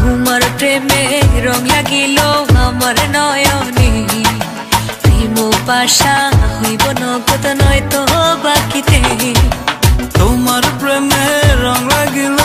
তোমার প্রেমে রং লাগিল আমার নয়নে, প্রেম পাশা হইব নগদ নয়তো বাকিতে। তোমার প্রেমে রং লাগিল